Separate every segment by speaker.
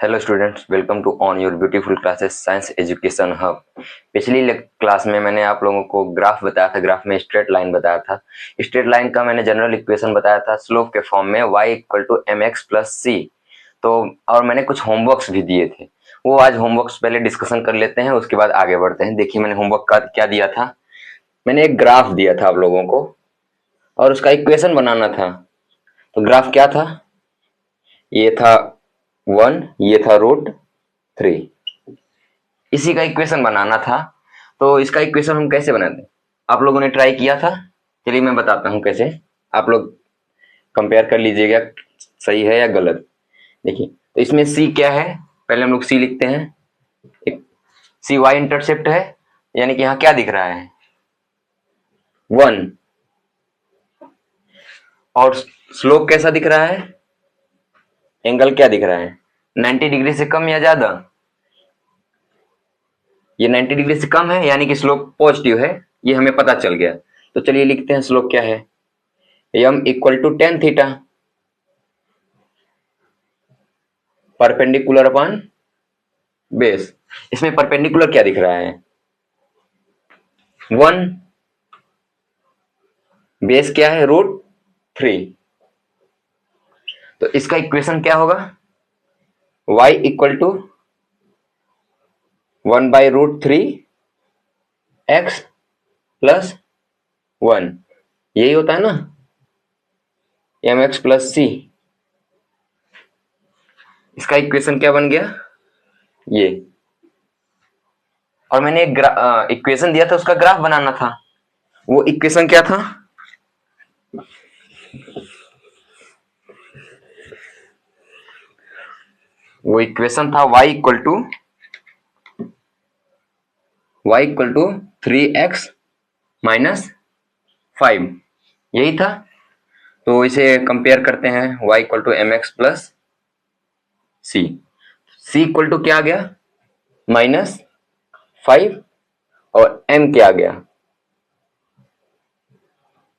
Speaker 1: Hello students, welcome to on your beautiful classes science education hub. पिछली class में मैंने आप लोगों को ग्राफ बताया था। ग्राफ में स्ट्रेट लाइन बताया था। स्ट्रेट लाइन का मैंने जनरल इक्वेशन बताया था स्लोप के फॉर्म में y equal to M x plus c. तो और मैंने कुछ होमवर्क्स भी दिए थे, वो आज होमवर्क्स पहले डिस्कशन कर लेते हैं, उसके बाद आगे बढ़ते हैं। देखिए मैंने होमवर्क का क्या दिया था। मैंने एक ग्राफ दिया था आप लोगों को और उसका इक्वेशन बनाना था। तो ग्राफ क्या था? ये था 1, ये था √3। इसी का इक्वेशन बनाना था। तो इसका इक्वेशन हम कैसे बनाते हैं? आप लोगों ने ट्राई किया था? चलिए मैं बताता हूँ कैसे। आप लोग कंपेयर कर लीजिएगा सही है या गलत। देखिए तो इसमें सी क्या है, पहले हम लोग सी लिखते हैं। एक सी वाई इंटरसेप्ट है, यानी कि यहाँ क्या दिख रहा है? 1। और स्लोप कैसा दिख रहा है? एंगल क्या दिख रहा है? 90 डिग्री से कम या ज्यादा? ये 90 डिग्री से कम है, यानी कि स्लोप पॉजिटिव है, ये हमें पता चल गया। तो चलिए लिखते हैं स्लोप क्या है। m equal to ten theta perpendicular upon base. इसमें परपेंडिकुलर क्या दिख रहा है? 1। बेस क्या है? √3। तो इसका इक्वेशन क्या होगा? y equal to 1/√3 x plus 1। यही होता है ना, mx प्लस सी। इसका इक्वेशन क्या बन गया? ये। और मैंने एक इक्वेशन दिया था, उसका ग्राफ बनाना था। वो इक्वेशन क्या था? वो इक्वेशन था y equal to 3x minus 5। यही था। तो इसे कंपेयर करते हैं, y equal to M x plus C. C equal to क्या आ गया? -5। और m क्या आ गया?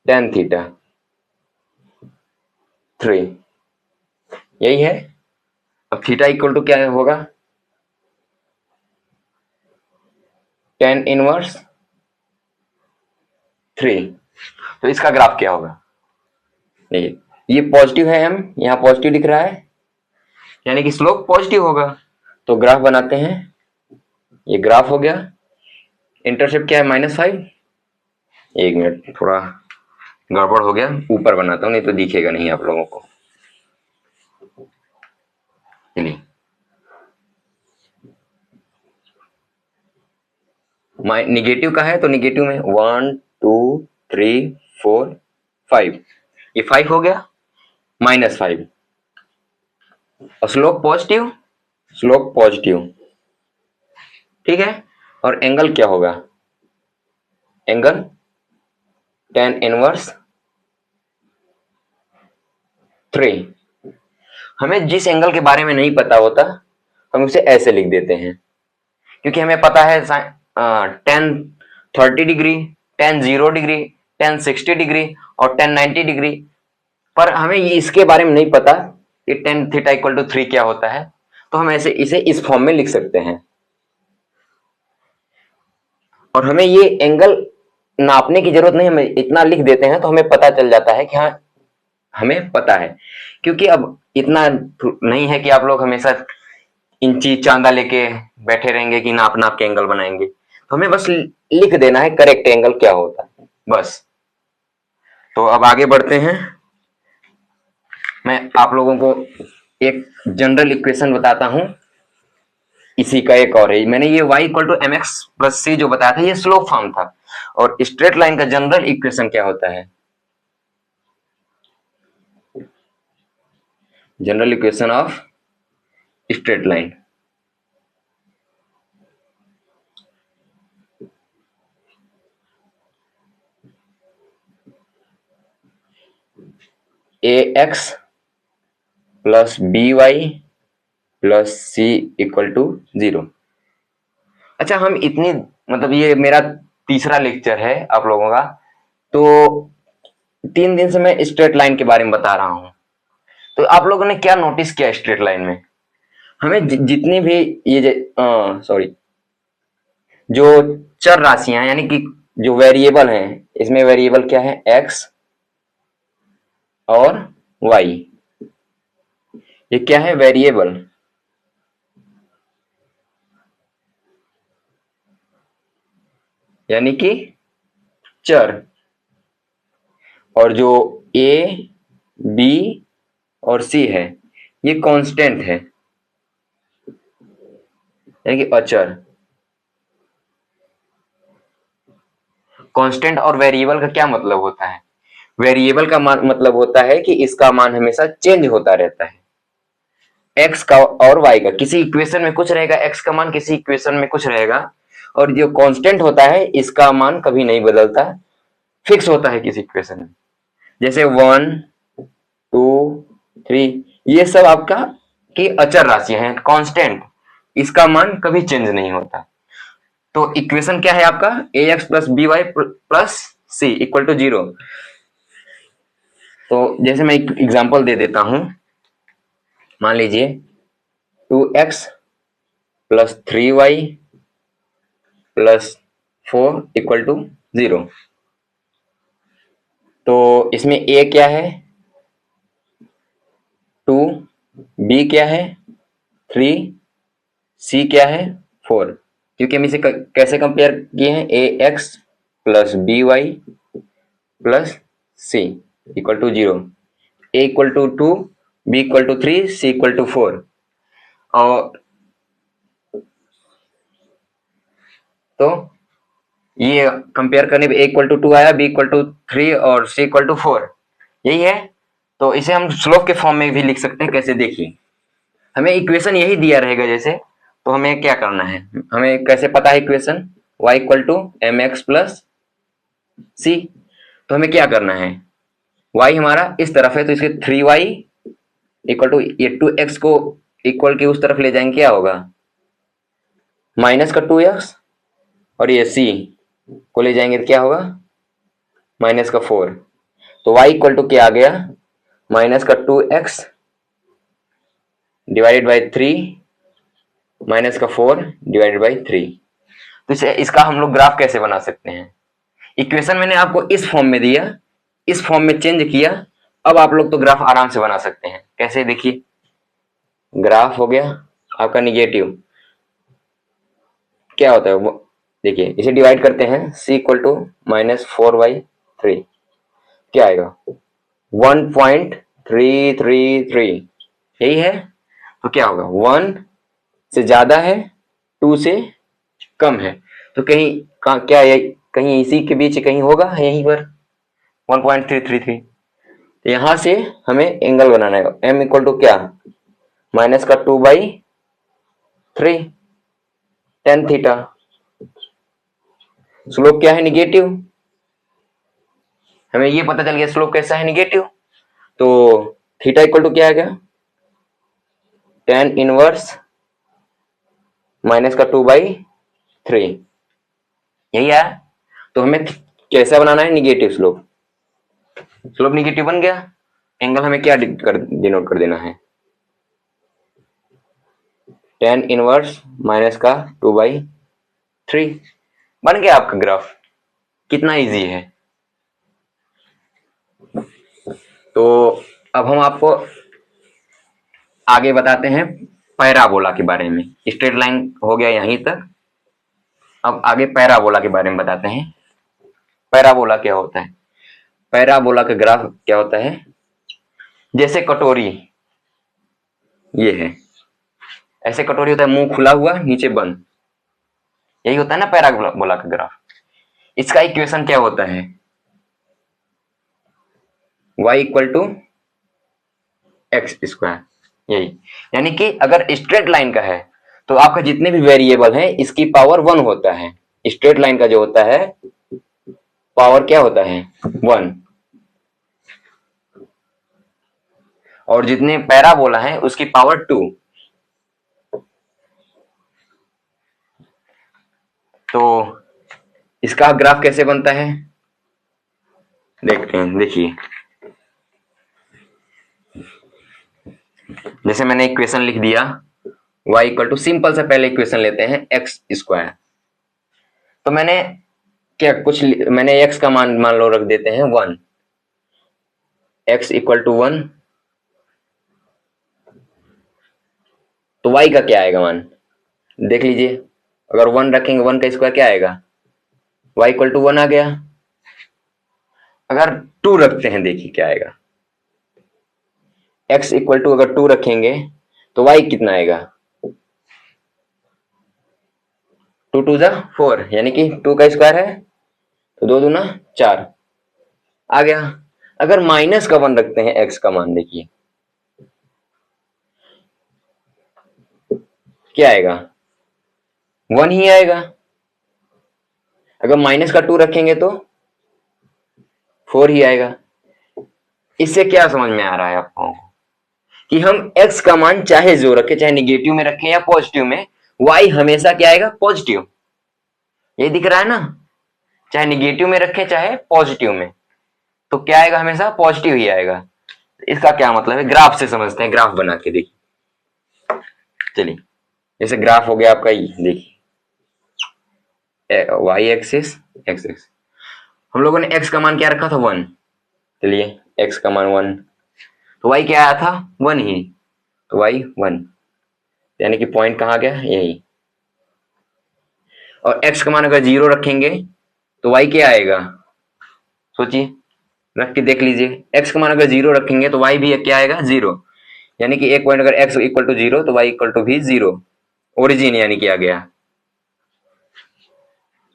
Speaker 1: tan theta 3। यही है। अब थीटा इक्वल टू क्या होगा? tan inverse 3। तो इसका ग्राफ क्या होगा? ये पॉजिटिव है, m यहाँ पॉजिटिव दिख रहा है, यानी कि स्लोप पॉजिटिव होगा। तो ग्राफ बनाते हैं। ये ग्राफ हो गया। इंटरसेप्ट क्या है? -5। एक मिनट, थोड़ा गड़बड़ हो गया, ऊपर बनाता हूँ नहीं तो दिखेगा नहीं आप लोगों को। चलिए, निगेटिव का है तो निगेटिव में 1 2 3 4 5। ये 5 हो गया, -5। और स्लोप पॉजिटिव, स्लोप पॉजिटिव, ठीक है। और एंगल क्या होगा? Angle tan inverse 3। हमें जिस एंगल के बारे में नहीं पता होता, हम उसे ऐसे लिख देते हैं, क्योंकि हमें पता है tan 30 degree, tan 0 degree, tan 60 degree और tan 90 डिग्री। पर हमें इसके बारे में नहीं पता कि tan थीटा इक्वल टू 3 क्या होता है। तो हम ऐसे इसे इस फॉर्म में लिख सकते हैं। और हमें ये एंगल नापने की जरूरत नहीं, हमें इतना लिख देते हैं तो हमें पता चल जाता है कि हाँ हमें पता है। क्योंकि अब इतना नहीं है कि आप लोग हमेशा इंची चांदा लेके बैठे रहेंगे कि नाप नाप के एंगल बनाएंगे। तो हमें बस लिख देना है करेक्ट एंगल क्या होता है, बस। तो अब आगे बढ़ते हैं। मैं आप लोगों को एक जनरल इक्वेशन बताता हूं। इसी का एक और है। मैंने ये y equal to M x plus c जो बताया था, ये स्लोप फॉर्म था। और स्ट्रेट लाइन का जनरल इक्वेशन क्या होता है? General equation of straight line a x plus b y plus c equal to 0। अच्छा, हम इतनी मतलब ये मेरा तीसरा लेक्चर है आप लोगों का। तो 3 दिन से मैं स्ट्रेट लाइन के बारे में बता रहा हूं। तो आप लोगों ने क्या नोटिस किया स्ट्रेट लाइन में? हमें जितनी भी ये सॉरी जो चर राशियां यानी कि जो वेरिएबल हैं, इसमें वेरिएबल क्या है, एक्स और वाई। ये क्या है, वेरिएबल। यानी कि चर। और जो ए, बी और सी है, ये कांस्टेंट है यानी कि अचर। कांस्टेंट और वेरिएबल का क्या मतलब होता है? वेरिएबल का मतलब होता है कि इसका मान हमेशा चेंज होता रहता है। एक्स का और वाई का, किसी इक्वेशन में कुछ रहेगा, एक्स का मान किसी इक्वेशन में कुछ रहेगा, और जो कांस्टेंट होता है इसका मान कभी नहीं बदलता, फिक्स होता है किसी इक्वेशन में। जैसे 1, 2, 3, ये सब आपका की अचर राशि है, कांस्टेंट, इसका मान कभी चेंज नहीं होता। तो इक्वेशन क्या है आपका, a x plus b y plus c equal to 0। तो जैसे मैं एक एग्जांपल दे देता हूं, मान लीजिए 2x plus 3y plus 4 equal to 0। तो इसमें a क्या है, 2, b क्या है, 3, c क्या है, 4। क्योंकि हम इसे कैसे कंपेयर किए हैं, a x plus b y plus c equal to 0। A equal to 2, b equal to 3, c equal to 4। और तो ये कंपेयर करने पे ए इक्वल टू 2 आया, बी इक्वल टू 3 और सी इक्वल टू 4, यही है। तो इसे हम स्लोप के फॉर्म में भी लिख सकते हैं। कैसे, देखिए, हमें इक्वेशन यही दिया रहेगा जैसे, तो हमें क्या करना है, हमें कैसे पता है equation, y equal to M x plus c. तो हमें क्या करना है, y हमारा इस तरफ है तो इसके 3y इक्वल टू ये 2x को इक्वल के उस तरफ ले जाएंगे, क्या होगा, माइनस का 2x, और ये c को ले जाएंगे तो क्या होगा, माइनस का 4। तो y इक्वल टू क्या आ गया, माइनस का 2x डिवाइडेड बाई 3 माइनस का 4 डिवाइडेड बाई 3। तो इसका हम लोग ग्राफ कैसे बना सकते हैं, इक्वेशन मैंने आपको इस फॉर्म में दिया, इस फॉर्म में चेंज किया, अब आप लोग तो ग्राफ आराम से बना सकते हैं। कैसे, देखिए, ग्राफ हो गया आपका निगेटिव, क्या होता है वो, देखिए इसे डिवाइड करते हैं, c इक्वल टू माइनस 4/3, क्या आएगा 1.333, यही है। तो क्या होगा, 1 से ज्यादा है, 2 से कम है, तो कहीं क्या है, कहीं इसी के बीच कहीं होगा, यहीं पर 1.333। तो यहां से हमें एंगल बनाना है, m इक्वल टू क्या, माइनस का 2/3 tan थीटा। स्लोप क्या है, निगेटिव, हमें ये पता चल गया स्लोप कैसा है, निगेटिव। तो थीटा इक्वल टू क्या आ गया, tan इनवर्स माइनस का 2/3, यही है। तो हमें कैसा बनाना है, निगेटिव स्लोप। स्लोप निगेटिव बन गया, एंगल हमें क्या डिनोट कर देना है, tan इनवर्स माइनस का 2/3, बन गया आपका ग्राफ। कितना इजी है। तो अब हम आपको आगे बताते हैं पैराबोला के बारे में। स्ट्रेट लाइन हो गया यहीं तक, अब आगे पैराबोला के बारे में बताते हैं। पैराबोला क्या होता है, पैराबोला का ग्राफ क्या होता है, जैसे कटोरी ये है, ऐसे कटोरी होता है, मुंह खुला हुआ नीचे बंद, यही होता है ना पैराबोला का ग्राफ। इसका इक्वेशन क्या होता है, y equal to X square, यही। यानी कि अगर स्ट्रेट लाइन का है तो आपका जितने भी वेरिएबल हैं इसकी पावर 1 होता है। स्ट्रेट लाइन का जो होता है पावर क्या होता है, 1। और जितने पैराबोला है उसकी पावर 2। तो इसका ग्राफ कैसे बनता है, देखते हैं, देखिए, जैसे मैंने इक्वेशन लिख दिया, y इक्वल टू, सिंपल सा पहले इक्वेशन लेते हैं एक्स स्क्वायर। तो मैंने क्या कुछ मैंने x का मान लो रख देते हैं 1, x इक्वल टू 1, तो y का क्या आएगा मान, देख लीजिए। अगर 1 रखेंगे, 1 का स्क्वायर क्या आएगा, y इक्वल टू 1 आ गया। अगर 2 रखते हैं, देखिए क्या आएगा, x इक्वल टू अगर 2 रखेंगे तो y कितना आएगा, 2 2 जा 4, यानी कि 2 का स्क्वायर है तो 2 दूना 4 आ गया। अगर माइनस का 1 रखते हैं x का मान, देखिए क्या आएगा, 1 ही आएगा। अगर माइनस का 2 रखेंगे तो 4 ही आएगा। इससे क्या समझ में आ रहा है आपको कि हम x का मान चाहे जो रखें, चाहे निगेटिव में रखें या पॉजिटिव में, y हमेशा क्या आएगा, पॉजिटिव। ये दिख रहा है ना, चाहे निगेटिव में रखें चाहे पॉजिटिव में, तो क्या आएगा, हमेशा पॉजिटिव ही आएगा। इसका क्या मतलब है, ग्राफ से समझते हैं, ग्राफ बना के देखिए। चलिए, जैसे ग्राफ हो गया आपका, ये देखिए वाई एक्सिस, एक्स एक्स, हम लोगों ने x का मान क्या रखा था, 1। चलिए, x का मान 1, तो y क्या आया था, 1 ही, तो y 1, यानी कि पॉइंट कहाँ गया, यही। और x का मान अगर 0 रखेंगे तो y क्या आएगा, सोचिए, रख के देख लीजिए। x का मान अगर 0 रखेंगे तो y भी क्या आएगा, 0, यानी कि एक पॉइंट अगर x इक्वल टू 0 तो y इक्वल टू भी 0, ओरिजिन यानी कि आ गया।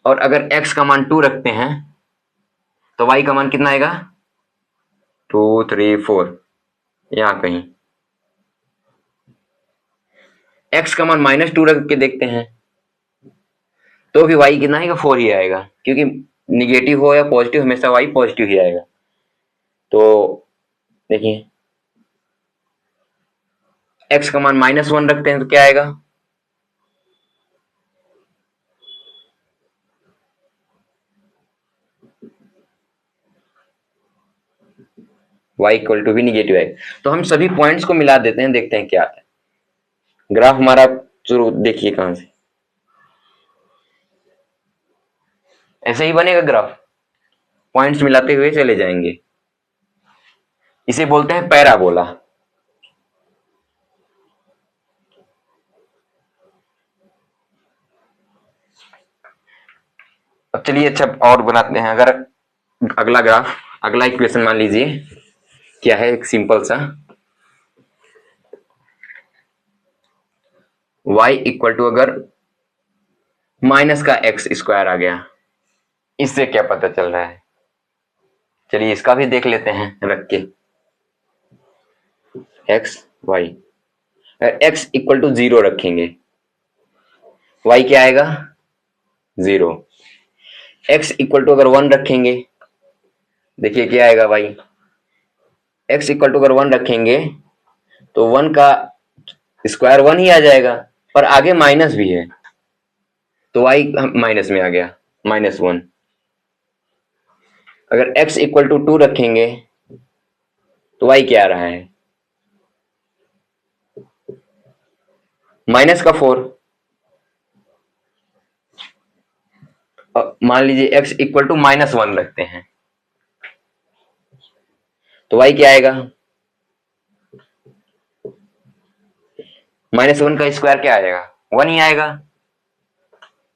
Speaker 1: और अगर x का मान 2 रखते हैं तो y का मान कितना आएगा, 2 3 4, यहां कहीं। x का मान -2 रख के देखते हैं तो भी y कितना आएगा, 4 ही आएगा, क्योंकि निगेटिव हो या पॉजिटिव, हमेशा y पॉजिटिव ही आएगा। तो देखिए, x का मान -1 रखते हैं तो क्या आएगा, y इक्वल टू भी निगेटिव आएगा। तो हम सभी पॉइंट्स को मिला देते हैं, देखते हैं क्या आता है। ग्राफ हमारा शुरू देखिए कहां से, ऐसे ही बनेगा ग्राफ, पॉइंट्स मिलाते हुए चले जाएंगे। इसे बोलते हैं पैराबोला। अब चलिए, अच्छा और बनाते हैं। अगर अगला ग्राफ, अगला इक्वेशन मान लीजिए क्या है, एक सिंपल सा y इक्वल टू अगर माइनस का एक्स स्क्वायर आ गया, इससे क्या पता चल रहा है, चलिए इसका भी देख लेते हैं रख के। एक्स वाई, अगर एक्स इक्वल टू 0 रखेंगे, y क्या आएगा, 0। एक्स इक्वल टू अगर 1 रखेंगे, देखिए क्या आएगा y, एक्स इक्वल टू अगर 1 रखेंगे तो 1 का स्क्वायर 1 ही आ जाएगा, पर आगे माइनस भी है तो y माइनस में आ गया, -1। अगर x इक्वल टू 2 रखेंगे तो y क्या आ रहा है, -4। मान लीजिए x इक्वल टू -1 रखते हैं तो y क्या आएगा, -1 का स्क्वायर क्या आएगा, 1 ही आएगा,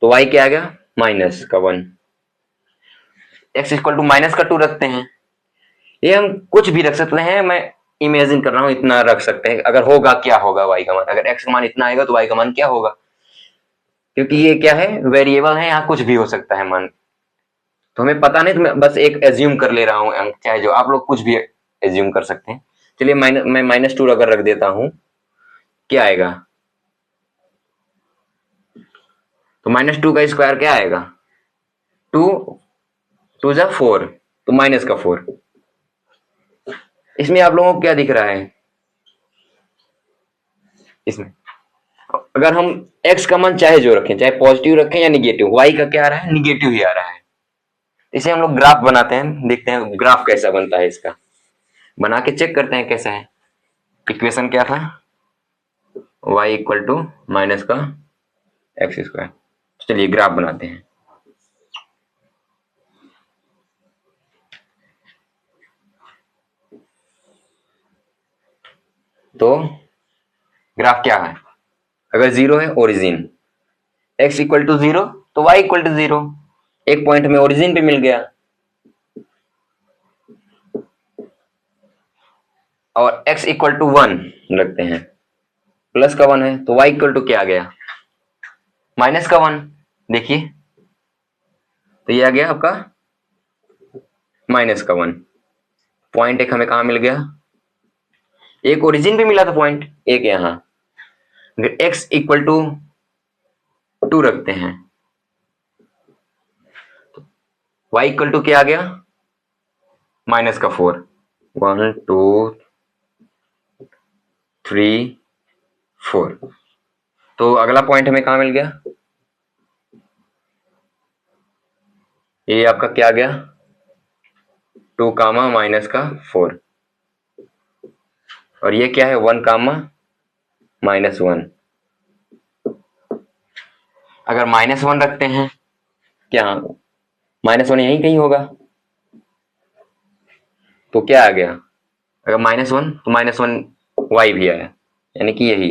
Speaker 1: तो y क्या आ गया, -1। x इक्वल टू -2 रखते हैं, ये हम कुछ भी रख सकते हैं, मैं इमेजिन कर रहा हूं, इतना रख सकते हैं। अगर होगा क्या होगा y का मान, अगर x का मान इतना आएगा तो y का मान क्या होगा, क्योंकि ये क्या है, वेरिएबल है, यहाँ कुछ भी हो सकता है मान, तो हमें पता नहीं, तो मैं बस एक एज्यूम कर ले रहा हूँ अंक, चाहे जो आप लोग कुछ भी एज्यूम कर सकते हैं। चलिए मैं -2 अगर रख देता हूं, क्या आएगा, तो -2 का स्क्वायर क्या आएगा, 2 2 जा 4, तो -4। इसमें आप लोगों को क्या दिख रहा है, इसमें अगर हम x का मान चाहे जो रखें, चाहे पॉजिटिव रखें या निगेटिव, y का क्या आ रहा है, निगेटिव ही आ रहा है। इसे हम लोग ग्राफ बनाते हैं, देखते हैं ग्राफ कैसा बनता है, इसका बना के चेक करते हैं कैसा है। इक्वेशन क्या था, वाई इक्वल टू माइनस का एक्स स्क्वायर। चलिए ग्राफ बनाते हैं। तो ग्राफ क्या है, अगर जीरो है origin, X equal to zero तो वाई इक्वल टू जीरो, एक पॉइंट में ओरिजिन पे मिल गया। और x इक्वल टू वन रखते हैं, प्लस का वन है तो y इक्वल टू क्या आ गया, माइनस का वन। देखिए तो ये आ गया आपका माइनस का वन। पॉइंट एक हमें कहा मिल गया, एक ओरिजिन पे मिला था पॉइंट, एक यहां। अगर x इक्वल टू टू रखते हैं तो y इक्वल टू क्या आ गया, माइनस का four. One two three four. तो अगला पॉइंट हमें कहा मिल गया, ये आपका क्या आ गया, टू कामा माइनस का फोर। और ये क्या है, वन कामा माइनस वन। अगर माइनस वन रखते हैं, क्या माइनस वन यहीं कहीं होगा, तो क्या आ गया, अगर माइनस वन तो माइनस वन वाई भी आया, यानी कि यही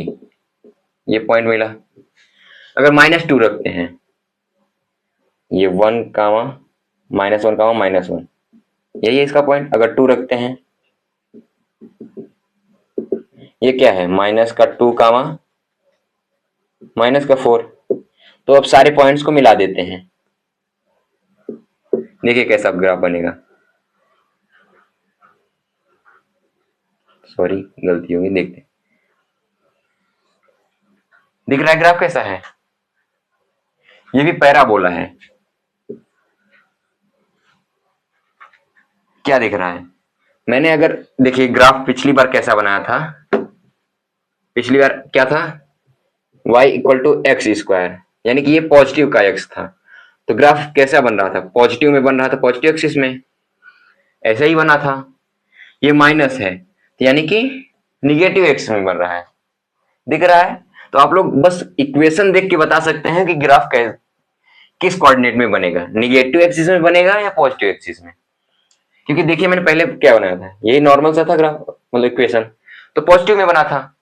Speaker 1: ये पॉइंट मिला। अगर माइनस टू रखते हैं, ये वन कामा माइनस वन, यही है इसका पॉइंट। अगर टू रखते हैं, ये क्या है, माइनस का टू कामा माइनस का फोर। तो अब सारे पॉइंट्स को मिला देते हैं, देखिए कैसा ग्राफ बनेगा। सॉरी गलती होगी, देखते हैं। दिख रहा है ग्राफ कैसा है, ये भी पैराबोला है। क्या दिख रहा है, मैंने अगर देखिए ग्राफ पिछली बार कैसा बनाया था, पिछली बार क्या था, y equal to X square, यानी कि ये पॉजिटिव का x था। तो ग्राफ कैसा बन रहा था, पॉजिटिव में बन रहा था, पॉजिटिव एक्सिस में ऐसा ही बना था। ये माइनस है यानी कि निगेटिव एक्स में बन रहा है, दिख रहा है। तो आप लोग बस इक्वेशन देख के बता सकते हैं कि ग्राफ किस कोऑर्डिनेट में बनेगा, निगेटिव एक्सिस में बनेगा या पॉजिटिव एक्सिस में। क्योंकि देखिए मैंने पहले क्या बनाया था, यही नॉर्मल सा था ग्राफ, मतलब इक्वेशन तो पॉजिटिव में बना था।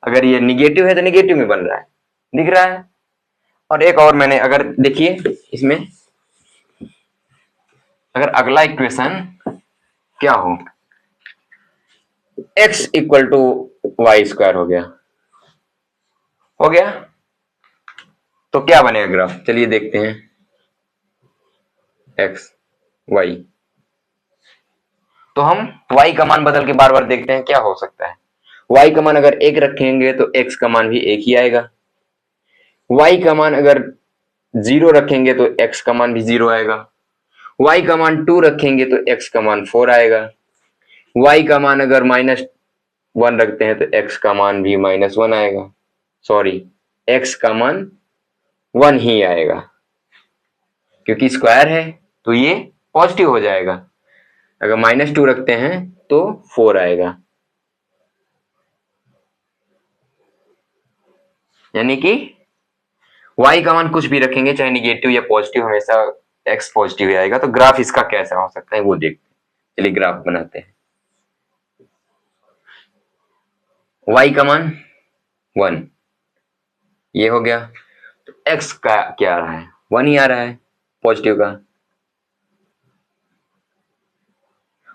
Speaker 1: अगर ये निगेटिव है तो निगेटिव में बन रहा है, दिख रहा है। और एक और मैंने अगर देखिए इसमें, अगर अगला इक्वेशन क्या हो, x equal to Y square हो गया, हो गया। तो क्या बनेगा ग्राफ, चलिए देखते हैं। x y, तो हम y का मान बदल के बार बार देखते हैं क्या हो सकता है। y का मान अगर एक रखेंगे तो x का मान भी एक ही आएगा। y का मान अगर जीरो रखेंगे तो x का मान भी जीरो आएगा। y का मान टू रखेंगे तो x का मान फोर आएगा। y का मान अगर माइनस वन रखते हैं तो x का मान भी माइनस वन आएगा, सॉरी x का मान वन ही आएगा, क्योंकि स्क्वायर है तो ये पॉजिटिव हो जाएगा। अगर माइनस टू रखते हैं तो फोर आएगा, यानी कि y का मान कुछ भी रखेंगे चाहे निगेटिव या पॉजिटिव, हमेशा x पॉजिटिव ही आएगा। तो ग्राफ इसका कैसा हो सकता है वो देखते हैं, चलिए ग्राफ बनाते हैं। y का मान वन, ये हो गया। तो x का क्या आ रहा है, वन ही आ रहा है पॉजिटिव का।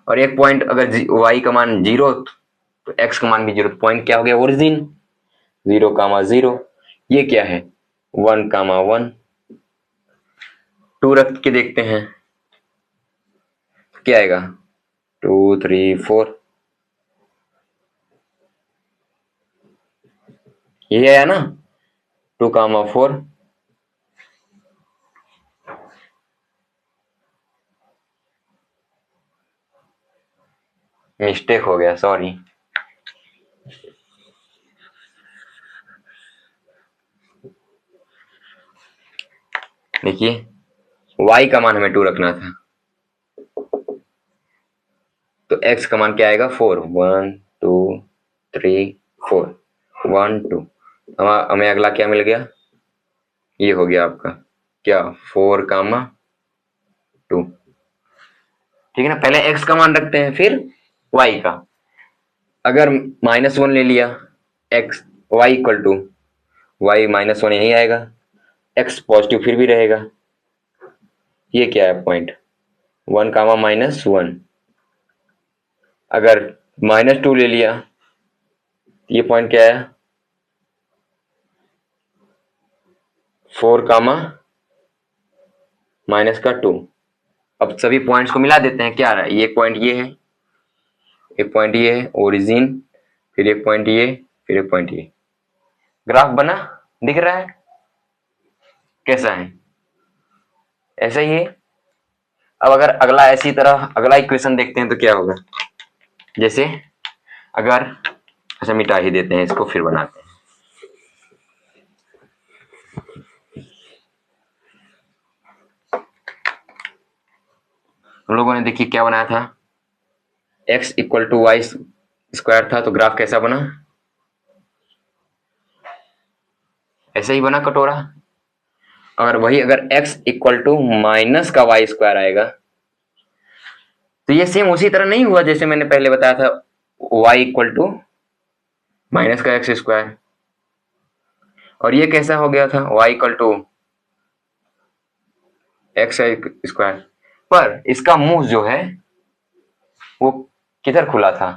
Speaker 1: और एक पॉइंट अगर y का मान जीरो तो x का मान भी जीरो, पॉइंट क्या हो गया, ओरिजिन। जीरो कामा जीरो, ये क्या है, वन कामा वन। टू रख के देखते हैं क्या आएगा, टू थ्री फोर, ये आया ना, टू कामा फोर। मिस्टेक हो गया, सॉरी। देखिए y का मान हमें टू रखना था, तो x का मान क्या आएगा, four. One two three four, one two, हमें अगला क्या मिल गया, ये हो गया आपका क्या 4, 2। ठीक है ना, पहले x का मान रखते हैं फिर y का। अगर -1 ले लिया x, y equal to y -1 यही आएगा, x पॉजिटिव फिर भी रहेगा। ये क्या है पॉइंट 1, -1। अगर -2 ले लिया ये पॉइंट क्या है 4, -2। अब सभी पॉइंट्स को मिला देते हैं, क्या आ रहा है, ये पॉइंट ये है, एक पॉइंट ये है ओरिजिन, फिर एक पॉइंट ये, फिर एक पॉइंट ये। ग्राफ बना, दिख रहा है कैसा है, ऐसा ही है। अब अगर अगला ऐसी तरह अगला इक्वेशन देखते हैं तो क्या होगा, जैसे अगर, अच्छा मिटा ही देते हैं इसको फिर बनाते हैं। हम लोगों ने देखिए क्या बनाया था, x equal to Y square था, तो ग्राफ कैसा बना, ऐसे ही बना कटोरा। और वही अगर x इक्वल टू माइनस का वाई स्क्वायर आएगा तो ये सेम उसी तरह नहीं हुआ जैसे मैंने पहले बताया था, y इक्वल टू माइनस का एक्स स्क्वायर। और ये कैसा हो गया था, y equal to X square. पर इसका मुंह जो है वो किधर खुला था,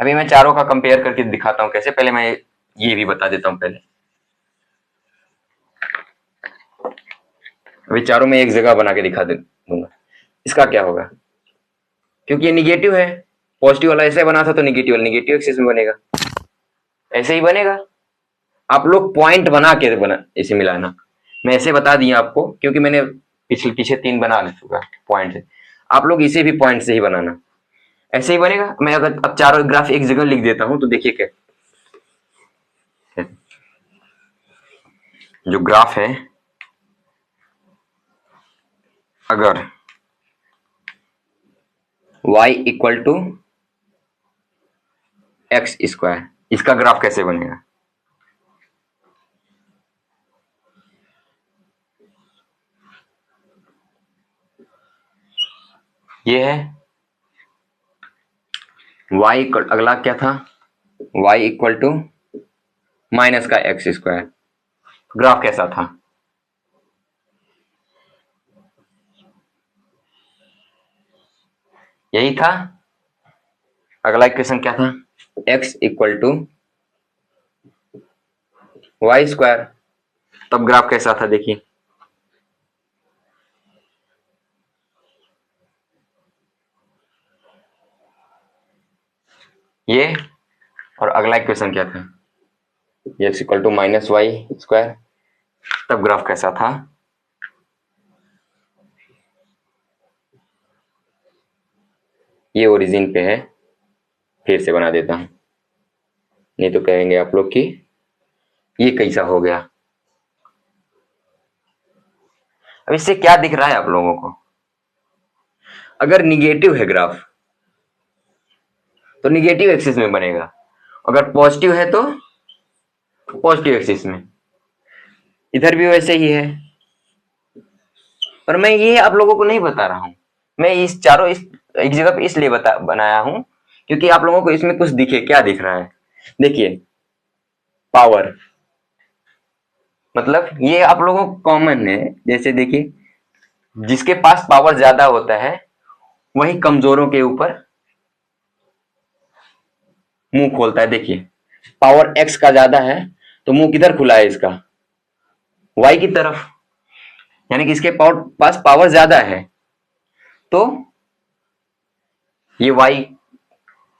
Speaker 1: अभी मैं चारों का कंपेयर करके दिखाता हूं कैसे। पहले मैं ये भी बता देता हूं पहले, अभी चारों में एक जगह बना के दिखा दूंगा। इसका क्या होगा, क्योंकि ये निगेटिव है, पॉजिटिव वाला ऐसे बना था तो निगेटिव एक्सिस में बनेगा, ऐसे ही बनेगा। आप लोग पॉइंट बना के इसे मिलाना, मैं ऐसे बता दिया आपको क्योंकि मैंने पीछे 3 बना चुका पॉइंट से, आप लोग इसे भी पॉइंट से ही बनाना, ऐसे ही बनेगा। मैं अगर अब चारों ग्राफ एक जगह लिख देता हूं तो देखिए क्या, जो ग्राफ है अगर y equal to X square, इसका ग्राफ कैसे बनेगा, ये है y इक्वल, अगला क्या था y इक्वल टू माइनस का एक्स स्क्वायर, ग्राफ कैसा था, यही था। अगला इक्वेशन क्या था, x equal to Y square, तब ग्राफ कैसा था देखिए, ये। और अगला इक्वेशन क्या था, x equal to minus Y square, तब ग्राफ कैसा था, ये ओरिजिन पे है, फिर से बना देता हूं, नहीं तो कहेंगे आप लोग कि ये कैसा हो गया। अब इससे क्या दिख रहा है आप लोगों को, अगर निगेटिव है ग्राफ तो निगेटिव एक्सिस में बनेगा, अगर पॉजिटिव है तो पॉजिटिव एक्सिस में, इधर भी वैसे ही है। पर मैं ये आप लोगों को नहीं बता रहा हूं, मैं इस चारों इस एक जगह पे इसलिए बनाया हूं क्योंकि आप लोगों को इसमें कुछ दिखे, क्या दिख रहा है देखिए, पावर, मतलब ये आप लोगों को कॉमन है। जैसे देखिए जिसके पास पावर ज्यादा होता है वही कमजोरों के ऊपर मुंह खोलता है। देखिए पावर एक्स का ज्यादा है तो मुंह किधर खुला है इसका, वाई की तरफ, यानी कि इसके पास पावर ज्यादा है तो ये वाई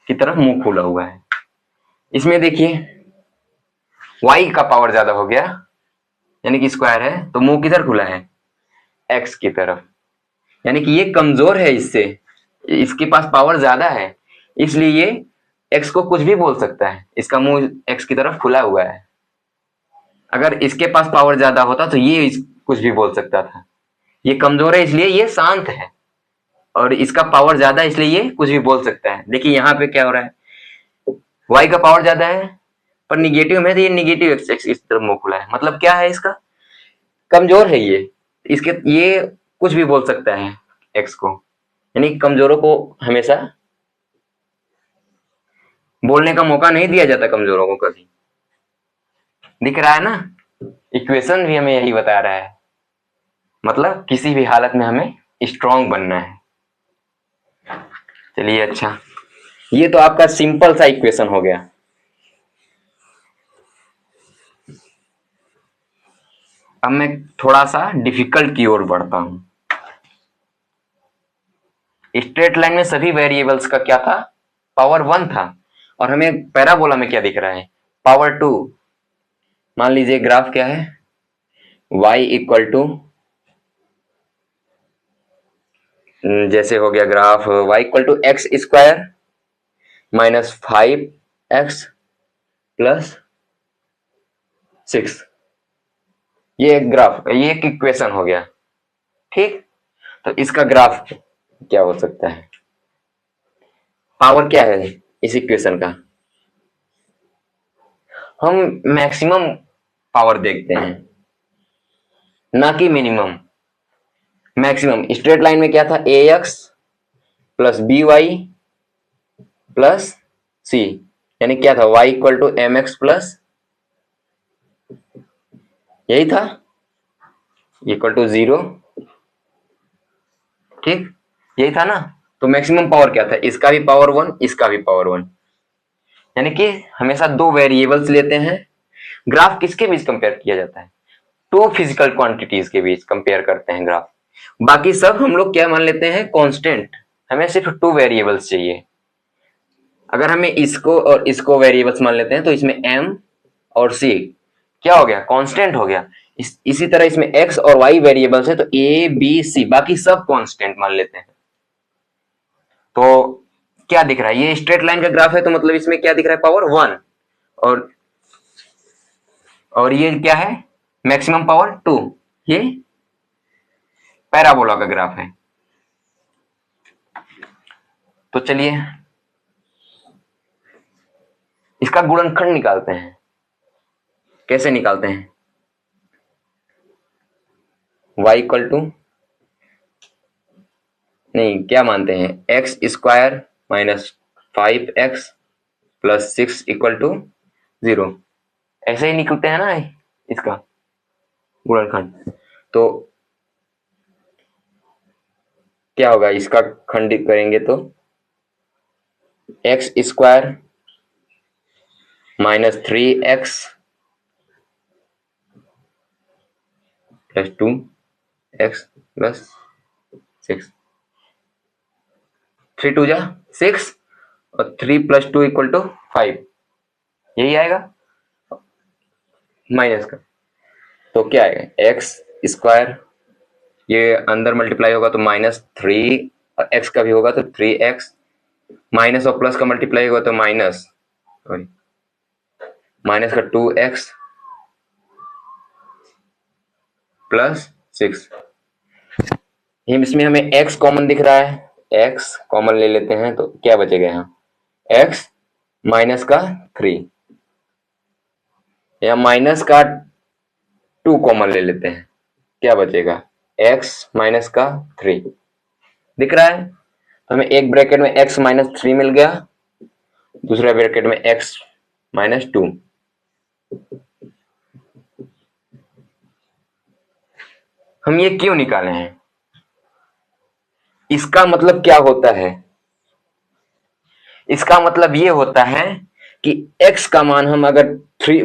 Speaker 1: की तरफ मुंह खुला हुआ है। इसमें देखिए वाई का पावर ज्यादा हो गया यानी कि स्क्वायर है तो मुंह किधर खुला है, एक्स की तरफ, यानी कि ये कमजोर है इससे, इसके पास पावर ज्यादा है इसलिए ये एक्स को कुछ भी बोल सकता है, इसका मुंह एक्स की तरफ खुला हुआ है। अगर इसके पास पावर ज्यादा होता तो ये कुछ भी बोल सकता था, ये कमजोर है इसलिए ये शांत है, और इसका पावर ज्यादा है इसलिए ये कुछ भी बोल सकता है। देखिए यहाँ पे क्या हो रहा है, वाई का पावर ज्यादा है पर निगेटिव में तो ये निगेटिव एक्स एक्स इस तरफ मुंह खुला है, मतलब क्या है इसका, कमजोर है ये। इसके ये कुछ भी बोल सकता है एक्स को, यानी कमजोरों को हमेशा बोलने का मौका नहीं दिया जाता, कमजोरों को कभी। दिख रहा है ना, इक्वेशन भी हमें यही बता रहा है, मतलब किसी भी हालत में हमें स्ट्रांग बनना है। चलिए अच्छा, ये तो आपका सिंपल सा इक्वेशन हो गया। अब मैं थोड़ा सा डिफिकल्ट की ओर बढ़ता हूं। स्ट्रेट लाइन में सभी वेरिएबल्स का क्या था, पावर 1 था, और हमें पैराबोला में क्या दिख रहा है, पावर 2। मान लीजिए ग्राफ क्या है, y इक्वल टू, जैसे हो गया graph y equal to X square minus 5x plus 6। ये एक ग्राफ, ये एक इक्वेशन हो गया, ठीक। तो इसका ग्राफ क्या हो सकता है, पावर क्या है इस इक्वेशन का, हम मैक्सिमम पावर देखते हैं ना कि मिनिमम। मैक्सिमम स्ट्रेट लाइन में क्या था, a x plus b y plus c, यानी क्या था, Y equal to M x plus, यही था, इक्वल टू 0, ठीक, यही था ना। तो मैक्सिमम पावर क्या था, इसका भी पावर 1, इसका भी पावर 1, यानी कि हमेशा दो वेरिएबल्स लेते हैं। ग्राफ किसके बीच कंपेयर किया जाता है, टू फिजिकल क्वांटिटीज के बीच कंपेयर करते हैं ग्राफ। बाकी सब हम लोग क्या मान लेते हैं, कांस्टेंट। हमें सिर्फ टू वेरिएबल्स चाहिए। अगर हमें इसको और इसको वेरिएबल्स मान लेते हैं तो इसमें m और c क्या हो गया, कांस्टेंट हो गया। इसी तरह इसमें x और y वेरिएबल्स है, तो a b c बाकी सब कांस्टेंट मान लेते हैं। तो क्या दिख रहा है, ये स्ट्रेट लाइन का ग्राफ है, तो मतलब इसमें क्या दिख रहा है, पावर 1, और ये क्या है, मैक्सिमम पावर 2। ये पैराबोला का ग्राफ है। तो चलिए इसका गुणनखंड निकालते हैं। कैसे निकालते हैं, y इक्वल टू, नहीं क्या मानते हैं, X square minus 5x plus 6 equal to 0, ऐसे ही निकलते हैं ना इसका गुणनखंड। तो क्या होगा, इसका खंड करेंगे तो X square minus 3x plus 2x plus 6, 3 2 जा 6 और 3 प्लस 2 इक्वल टू 5, यही आएगा माइनस का। तो क्या आएगा, एक्स स्क्वायर, ये अंदर मल्टीप्लाई होगा तो -3, और एक्स का भी होगा तो 3x, माइनस और प्लस का मल्टीप्लाई होगा तो माइनस का 2x प्लस 6। इसमें हमें x कॉमन दिख रहा है, x कॉमन ले लेते हैं तो क्या बचेगा यहाँ, x माइनस का 3, या माइनस का 2 कॉमन ले लेते हैं, क्या बचेगा, x माइनस का 3 दिख रहा है। तो हमें एक ब्रैकेट में x माइनस 3 मिल गया, दूसरा ब्रैकेट में x माइनस 2। हम ये क्यों निकाले हैं, इसका मतलब क्या होता है, इसका मतलब ये होता है कि x का मान हम अगर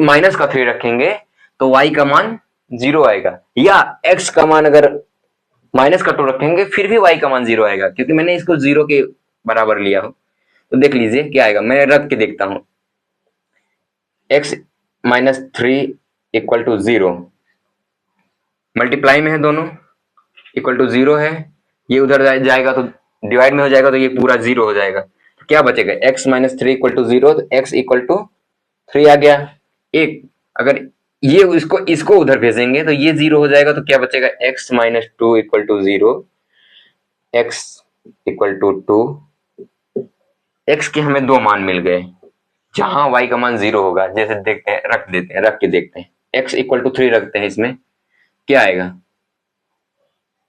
Speaker 1: माइनस का 3 रखेंगे तो y का मान 0 आएगा, या x का मान अगर माइनस का 2 रखेंगे फिर भी y का मान 0 आएगा, क्योंकि मैंने इसको 0 के बराबर लिया हो। तो देख लीजिए क्या आएगा, मैं रख के देखता हूं, x minus 3 equal to 0, multiply में है दोनों, इक्वल टू 0 है, ये उधर जाएगा तो डिवाइड में हो जाएगा तो ये पूरा 0 हो जाएगा। तो क्या बचेगा, x माइनस 3 इक्वल टू 0, तो x इक्वल टू 3 आ गया। एक अगर ये इसको उधर भेजेंगे तो ये 0 हो जाएगा, तो क्या बचेगा, x minus 2 equal to 0, x equal to 2, x के हमें दो मान मिल गए, जहां y का मान 0 होगा, जैसे देखते हैं, रख के देखते हैं, x इक्वल टू 3 रखते हैं, इसमें क्या आएगा,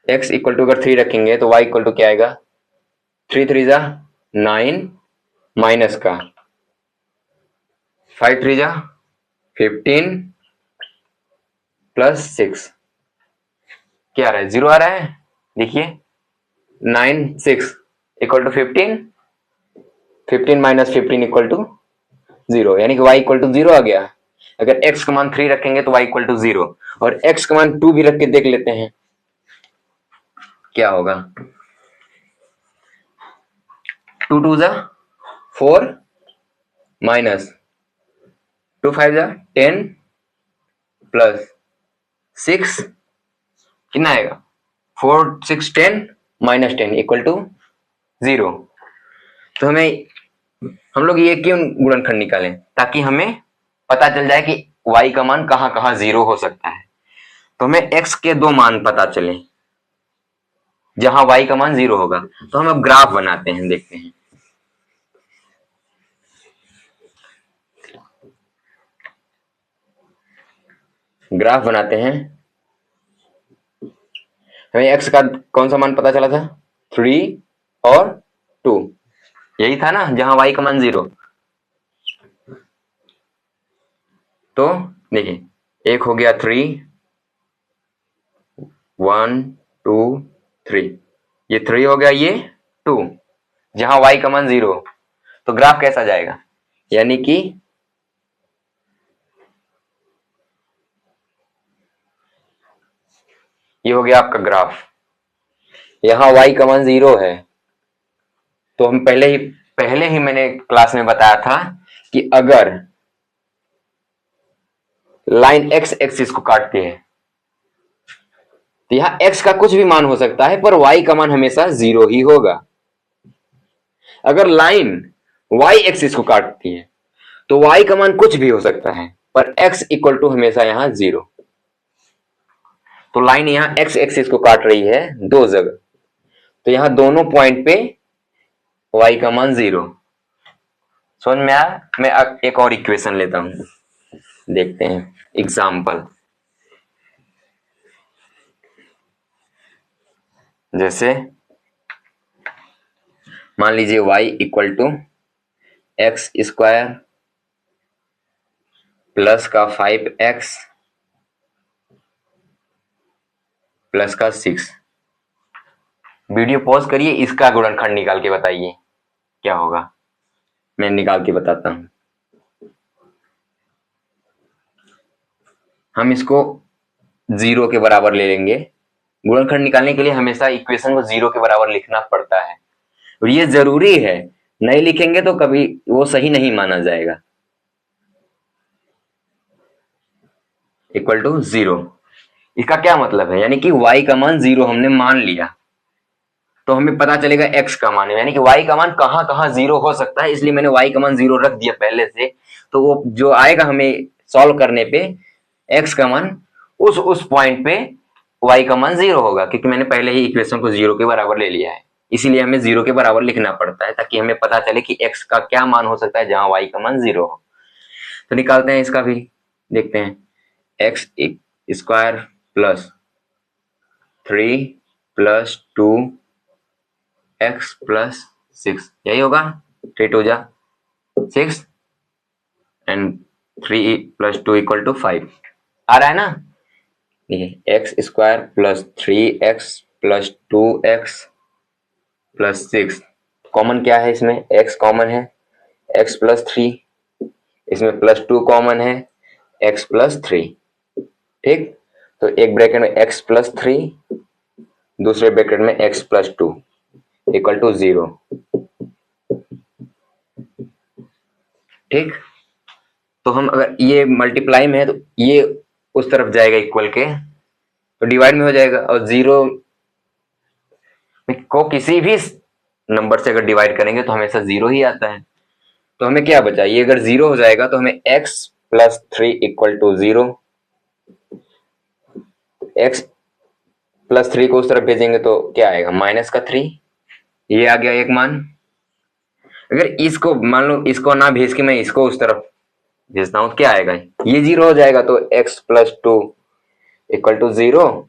Speaker 1: x इक्वल टू अगर 3 रखेंगे तो y इक्वल टू क्या आएगा, 3 3 जा 9 माइनस का 5 3 जा 15 प्लस 6 क्या आ रहा है, 0 आ रहा है। देखिए 9 6 equal to 15, 15 minus 15 equal to 0, यानी कि y इक्वल टू 0 आ गया। अगर x का मान 3 रखेंगे तो y इक्वल टू 0, और x का मान 2 भी रख के देख लेते हैं क्या होगा। 2 2 जा 4 माइनस 2 5 जा 10 प्लस 6 कितना आएगा, 4 6 10 माइनस 10 इक्वल टू 0। तो हम लोग ये क्यों गुणनखंड निकालें, ताकि हमें पता चल जाए कि y का मान कहां कहां 0 हो सकता है। तो हमें x के दो मान पता चले जहां y का मान 0 होगा। तो हम अब ग्राफ बनाते हैं, देखते हैं। ग्राफ बनाते हैं। हमें x का कौन सा मान पता चला था, 3 और 2, यही था ना जहां y का मान 0। तो देखिए एक हो गया 3 1 2 3, ये 3 हो गया, ये 2, जहां y का मान 0। तो ग्राफ कैसा जाएगा, यानी कि ये हो गया आपका ग्राफ, यहां y का मान 0 है। तो हम पहले ही मैंने क्लास में बताया था कि अगर लाइन x एक्सिस को काटती है तो यहां x का कुछ भी मान हो सकता है, पर y का मान हमेशा 0 ही होगा। अगर लाइन y एक्सिस को काटती है तो y का मान कुछ भी हो सकता है, पर x इक्वल टू हमेशा यहां 0। तो लाइन यहां x एक्सिस को काट रही है दो जगह, तो यहां दोनों पॉइंट पे y का मान 0। समझ में आया। मैं एक और इक्वेशन लेता हूं, देखते हैं एग्जाम्पल। जैसे मान लीजिए y equal to X square plus का 5x प्लस का 6। वीडियो पॉज करिए, इसका गुणनखंड निकाल के बताइए क्या होगा। मैं निकाल के बताता हूं। हम इसको 0 के बराबर ले लेंगे। गुणनखंड निकालने के लिए हमेशा इक्वेशन को 0 के बराबर लिखना पड़ता है, और ये जरूरी है, नहीं लिखेंगे तो कभी वो सही नहीं माना जाएगा। इक्वल टू 0, इसका क्या मतलब है, यानी कि y का मान 0 हमने मान लिया, तो हमें पता चलेगा x का मान, यानी कि y का मान कहां कहां 0 हो सकता है, इसलिए मैंने y का मान 0 रख दिया पहले से। तो वो जो आएगा हमें सॉल्व करने पे, x का मान उस पॉइंट पे y का मान 0 होगा, क्योंकि मैंने पहले ही इक्वेशन को 0 के बराबर ले लिया है। इसीलिए हमें 0 के बराबर लिखना पड़ता है, ताकि हमें पता चले कि x का क्या मान हो सकता है जहां y का मान 0 हो। तो निकालते हैं इसका भी, देखते हैं। X square plus 3 plus 2 x plus 6, यही होगा। 3 2 जा 6 एंड 3 प्लस 2 इक्वल टू 5 आ रहा है ना। देखिए x square plus 3x plus 2x plus 6, common क्या है इसमें, x कॉमन है, x प्लस 3, इसमें प्लस 2 कॉमन है, x प्लस 3। ठीक, तो एक ब्रैकेट में x प्लस 3, दूसरे ब्रैकेट में x प्लस 2 इक्वल टू 0। ठीक, तो हम अगर ये मल्टीप्लाई में है तो ये उस तरफ जाएगा इक्वल के, तो डिवाइड में हो जाएगा, और 0 को किसी भी नंबर से अगर डिवाइड करेंगे तो हमेशा 0 ही आता है। तो हमें क्या बचा, ये अगर 0 हो जाएगा तो हमें x plus 3 equal to 0, x plus 3 को उस तरफ भेजेंगे तो क्या आएगा, माइनस का 3, ये आ गया एक मान। अगर इसको मान लो इसको ना भेज के मैं इसको उस तरफ भेजता हूं तो क्या आएगा, ये 0 हो जाएगा। तो x plus 2 equal to 0,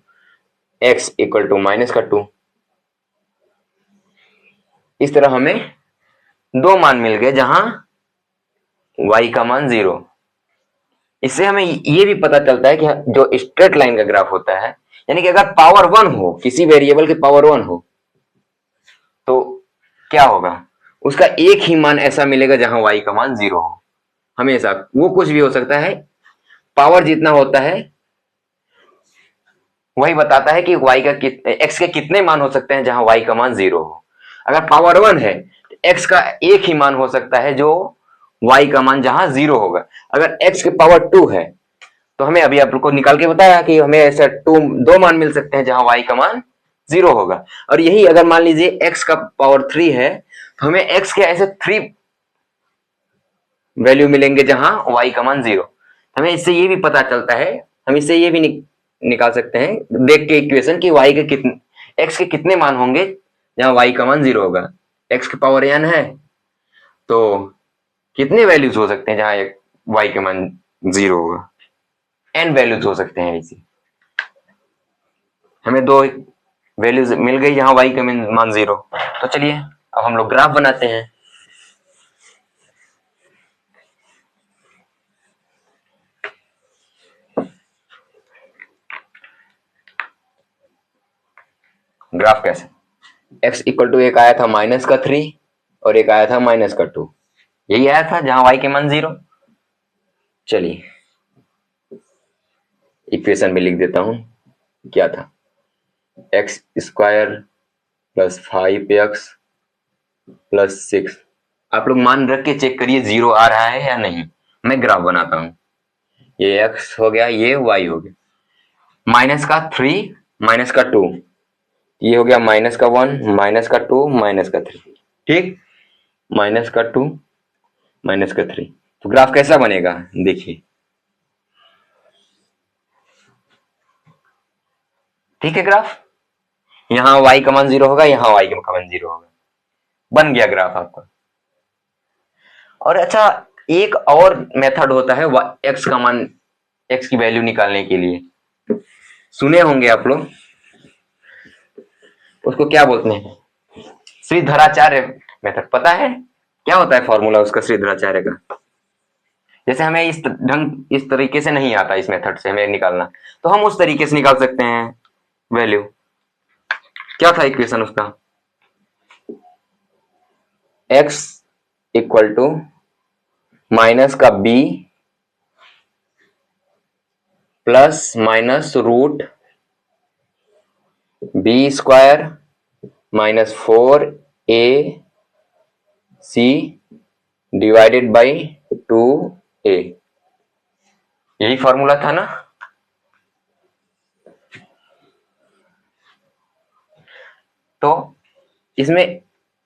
Speaker 1: x equal to minus का 2। इस तरह हमें दो मान मिल गए जहां y का मान 0। इससे हमें ये भी पता चलता है कि जो स्ट्रेट लाइन का ग्राफ होता है, यानी कि अगर पावर 1 हो, किसी वेरिएबल की पावर 1 हो, तो क्या होगा, उसका एक ही मान ऐसा मिलेगा जहां y का मान 0 हो। हमेशा वो कुछ भी हो सकता है, पावर जितना होता है वही बताता है कि y का x के कितने मान हो सकते हैं जहां y का मान 0 हो। अगर पावर 1 है तो x का एक ही मान हो सकता है जो y का मान जहां 0 होगा। अगर x के पावर 2 है तो हमें अभी आपको निकाल के बताया कि हमें ऐसा दो मान मिल सकते हैं जहां y का मान 0 होगा। और यही अगर मान लीजिए x का पावर 3 है तो हमें x के ऐसे 3 वैल्यू मिलेंगे जहां y का मान 0। हमें इससे ये भी पता चलता है, हम इससे ये भी निकाल सकते हैं देख के इक्वेशन कि y के कितने x के कितने मान होंगे जहां y का मान 0 होगा। x की पावर n है तो कितने वैल्यूज हो सकते हैं जहां y के मान 0 होगा, n वैल्यूज हो सकते हैं। ऐसी हमें दो वैल्यूज मिल गई जहां y का मान 0। तो चलिए अब हम लोग ग्राफ बनाते हैं। ग्राफ कैसे, x इक्वल टू एक आया था माइनस का 3 और एक आया था माइनस का 2, यही आया था जहां y के मान 0। चलिए इक्वेशन में लिख देता हूं, क्या था, x square plus 5x plus 6। आप लोग मान रख के चेक करिए 0 आ रहा है या नहीं। मैं ग्राफ बनाता हूं, ये x हो गया, ये y हो गया, माइनस का 3 माइनस का 2, ये हो गया माइनस का 1 माइनस का 2 माइनस का 3, ठीक, माइनस का 2 माइनस का 3। तो ग्राफ कैसा बनेगा देखिए, ठीक है। ग्राफ यहाँ y का मान 0 होगा, यहाँ y का मान 0 होगा, बन गया ग्राफ आपका। और अच्छा, एक और मेथड होता है x का मान, x की वैल्यू निकालने के लिए, सुने होंगे आप लोग, उसको क्या बोलते हैं, श्रीधराचार्य मेथड। पता है क्या होता है फॉर्मूला उसका श्रीधराचार्य का? जैसे हमें इस तरीके से नहीं आता, इस मेथड से हमें निकालना, तो हम उस तरीके से निकाल सकते हैं वैल्यू। क्या था इक्वेशन उसका, x इक्वल टू माइनस का b plus minus root B square minus 4ac divided by 2a। यही फॉर्मूला था ना। तो इसमें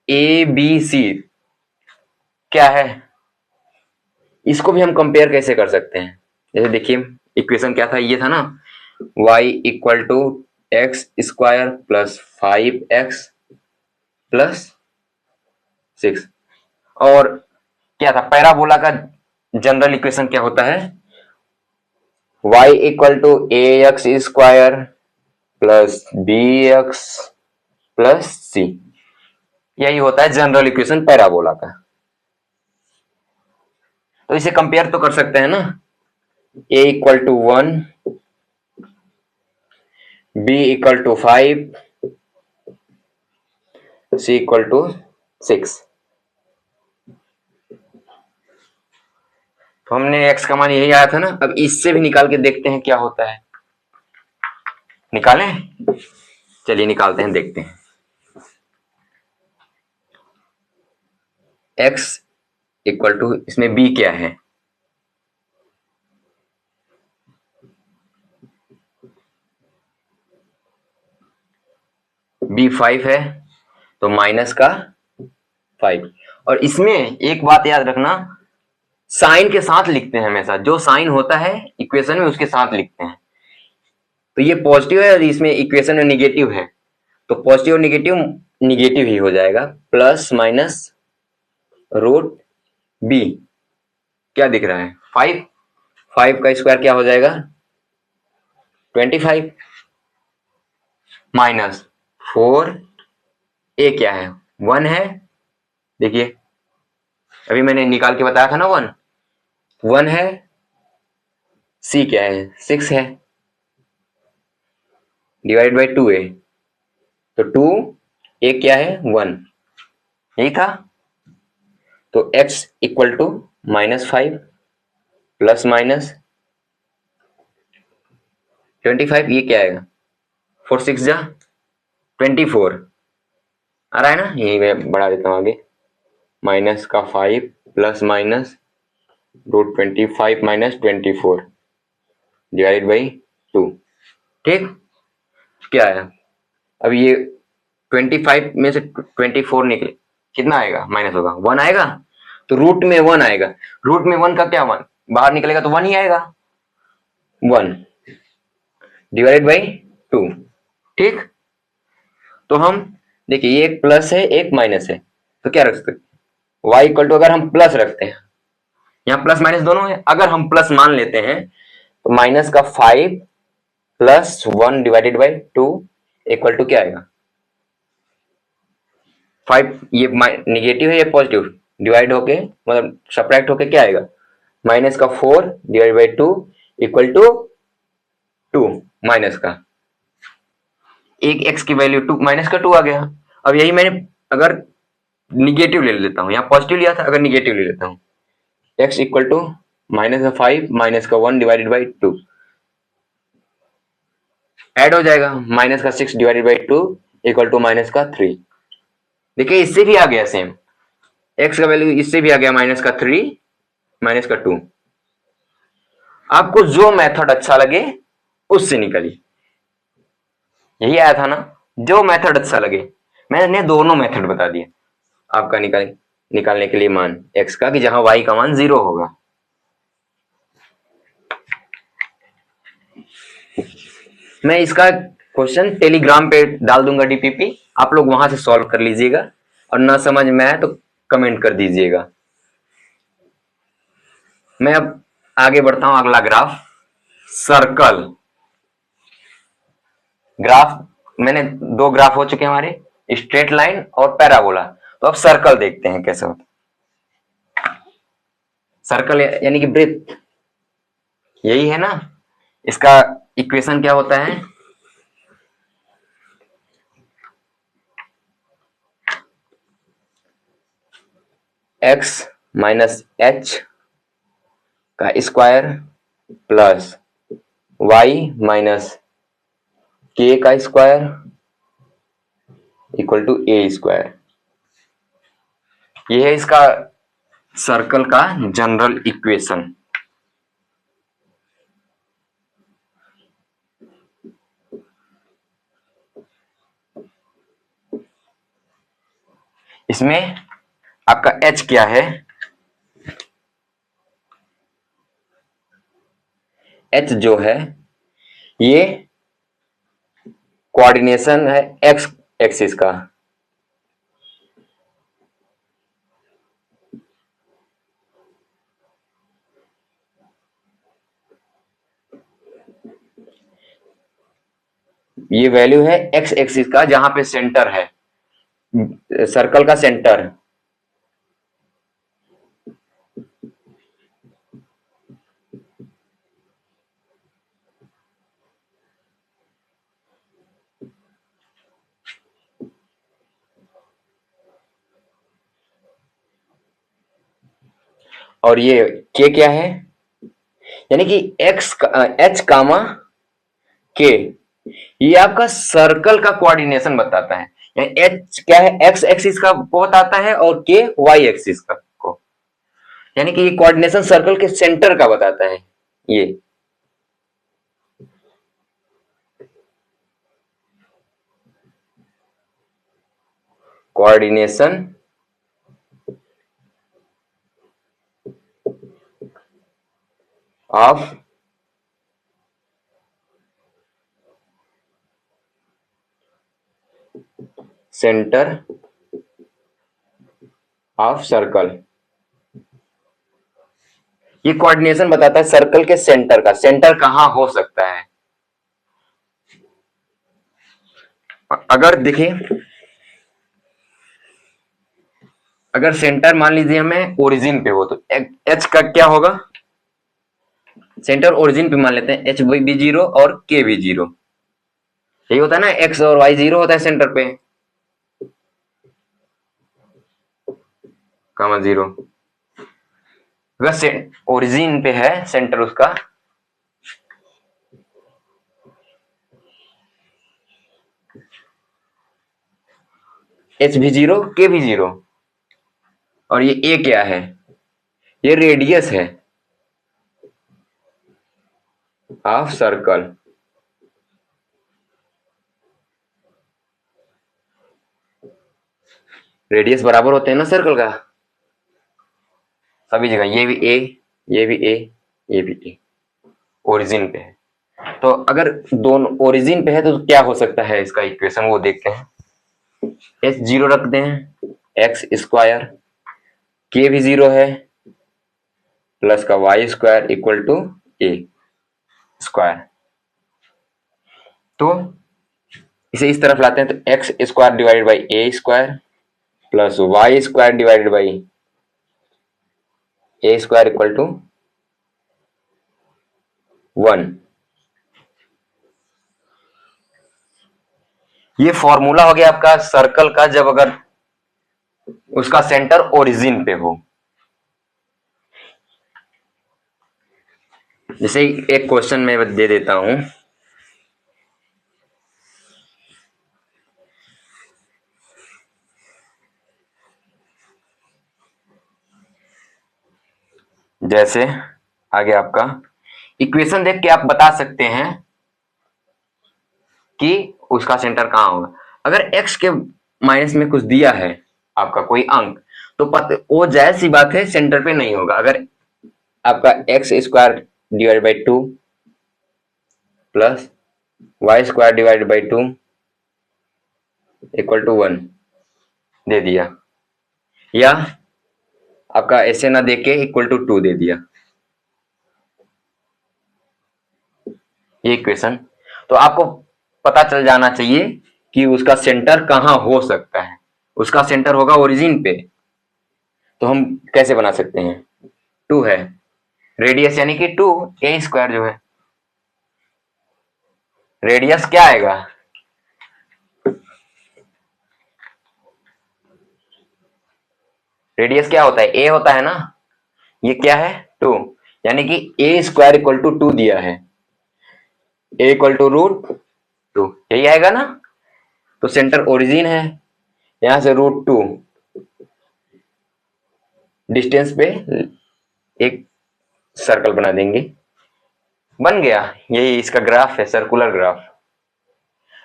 Speaker 1: ए बी सी क्या है, इसको भी हम कंपेयर कैसे कर सकते हैं। जैसे देखिए इक्वेशन क्या था, ये था ना, y equal to X square plus 5x plus 6। और क्या था, पैराबोला का जनरल इक्वेशन क्या होता है, y equal to a x square plus b x plus c. यही होता है जनरल इक्वेशन पैराबोला का। तो इसे कंपेयर तो कर सकते हैं ना, a equal to 1, b equal to 5, c equal to 6। तो हमने x का मान यही आया था ना। अब इससे भी निकाल के देखते हैं क्या होता है, निकालें, चलिए निकालते हैं, देखते हैं। x इक्वल टू, इसमें b क्या है, b 5 है तो माइनस का 5। और इसमें एक बात याद रखना, साइन के साथ लिखते हैं हमेशा, जो साइन होता है इक्वेशन में उसके साथ लिखते हैं। तो ये पॉजिटिव है और इसमें इक्वेशन में निगेटिव है, तो पॉजिटिव और निगेटिव निगेटिव ही हो जाएगा, प्लस माइनस रूट बी क्या दिख रहा है 5, 5 का स्क्वायर क्या हो जाएगा 25 माइनस 4, ए क्या है 1 है। देखिए अभी मैंने निकाल के बताया था ना 1, 1 है, सी क्या है 6 है, डिवाइड बाई 2 है, तो 2, ए क्या है 1, यही था। तो x equal to -5 plus minus 25, ये क्या आएगा 4 6 जा 24 आ रहा है ना, यही मैं बढ़ा देता हूँ आगे, माइनस का 5 plus minus root 25 minus 24 divide by 2। ठीक, क्या आया अब ये 25 में से 24 निकले कितना आएगा माइनस होगा 1 आएगा, तो रूट में 1 आएगा, रूट में 1 का क्या 1 बाहर निकलेगा तो 1 ही आएगा, 1 डिवाइड बाई 2। ठीक, तो हम देखिए ये एक प्लस है एक माइनस है, तो क्या रख सकते y इक्वल टू, अगर हम प्लस रखते हैं यहाँ प्लस माइनस दोनों है, अगर हम प्लस मान लेते हैं तो माइनस का 5 plus 1 divided by 2 equal to क्या आएगा 5, ये निगेटिव है ये पॉजिटिव, डिवाइड होके मतलब सब्ट्रैक्ट होके क्या आएगा माइनस का 4 divide by 2 equal to 2 minus का एक x की वैल्यू 2 माइनस का 2 आ गया। अब यही मैंने अगर निगेटिव ले लेता हूँ, यहाँ पॉजिटिव लिया था, अगर निगेटिव ले लेता हूँ x इक्वल टू माइनस का 5 माइनस का 1 डिवाइडेड बाई 2 ऐड हो जाएगा, माइनस का 6 divided by 2 equal to minus का 3। देखिए इससे भी आ गया सेम, x का वैल्यू इससे भी आ गया माइनस का 3 माइनस का 2। आपको जो मेथड अच्छा लगे उससे निकलिए, यही आया था ना, जो मेथड अच्छा लगे, मैंने दोनों मेथड बता दिए आपका निकालने के लिए मान x का, कि जहां y का मान 0 होगा। मैं इसका क्वेश्चन टेलीग्राम पे डाल दूंगा डीपीपी, आप लोग वहां से सॉल्व कर लीजिएगा, और ना समझ में आए तो कमेंट कर दीजिएगा। मैं अब आगे बढ़ता हूं, अगला ग्राफ सर्कल। ग्राफ मैंने 2 ग्राफ हो चुके हैं हमारे, स्ट्रेट लाइन और पैराबोला, तो अब सर्कल देखते हैं कैसे होता है। सर्कल यानी कि वृत्त, यही है ना, इसका इक्वेशन क्या होता है x माइनस एच का square plus y minus K का square equal to A square. ये है इसका सर्कल का जनरल इक्वेशन। इसमें आपका h क्या है, h जो है ये कोऑर्डिनेशन है x एक्सिस का, ये वैल्यू है x एक्सिस का जहां पे सेंटर है सर्कल का सेंटर। और ये k क्या है, यानी कि x h कामा k, ये आपका सर्कल का कोऑर्डिनेशन बताता है। यानी h क्या है x एक्सिस का को बताता है और k y एक्सिस का को, यानी कि ये कोऑर्डिनेशन सर्कल के सेंटर का बताता है। ये coordination of centre of circle. ये कोऑर्डिनेशन बताता है सर्कल के सेंटर का, सेंटर कहां हो सकता है। अगर देखिए, अगर सेंटर मान लीजिए हमें ओरिजिन पे हो तो एच का क्या होगा, सेंटर ओरिजिन पे मान लेते हैं, एच भी जीरो और के भी जीरो, यही होता है ना, एक्स और वाई जीरो होता है सेंटर पे, कामा जीरो। अगर ओरिजिन पे है सेंटर उसका, एच भी जीरो के भी जीरो, और ये ए क्या है, ये रेडियस है ऑफ सर्कल। रेडियस बराबर होते हैं ना सर्कल का सभी जगह, ये भी ए, ये भी ए, ये भी ए, ओरिजिन पे है। तो अगर दोनों ओरिजिन पे है तो क्या हो सकता है इसका इक्वेशन, वो देखते हैं। एच जीरो रखते हैं, एक्स स्क्वायर, के भी जीरो है, प्लस का Y square equal to A square. तो इसे इस तरफ लाते हैं तो X square divided by A square plus Y square divided by A square equal to 1। ये फॉर्मूला हो गया आपका सर्कल का, जब अगर उसका सेंटर ओरिजिन पे हो। जैसे एक क्वेश्चन मैं दे देता हूं, जैसे आगे आपका इक्वेशन देख के आप बता सकते हैं कि उसका सेंटर कहां होगा। अगर x के माइनस में कुछ दिया है आपका कोई अंक, तो वो जायज सी बात है सेंटर पे नहीं होगा। अगर आपका X square divide by 2 plus Y square divide by 2 equal to 1 दे दिया, या आपका ऐसे ना देके इक्वल टू 2 दे दिया, ये इक्वेशन, तो आपको पता चल जाना चाहिए कि उसका सेंटर कहां हो सकता है। उसका सेंटर होगा ओरिजिन पे, तो हम कैसे बना सकते हैं, 2 है, रेडियस यानी कि 2 ए स्क्वायर जो है, रेडियस क्या आएगा, रेडियस क्या होता है, ए होता है ना, ये क्या है 2, यानी कि ए स्क्वायर इक्वल टू 2 दिया है, ए इक्वल टू √2, यही आएगा ना। तो सेंटर ओरिजिन है, यहां से √2 डिस्टेंस पे एक सर्कल बना देंगे, बन गया। यही इसका ग्राफ है, सर्कुलर ग्राफ।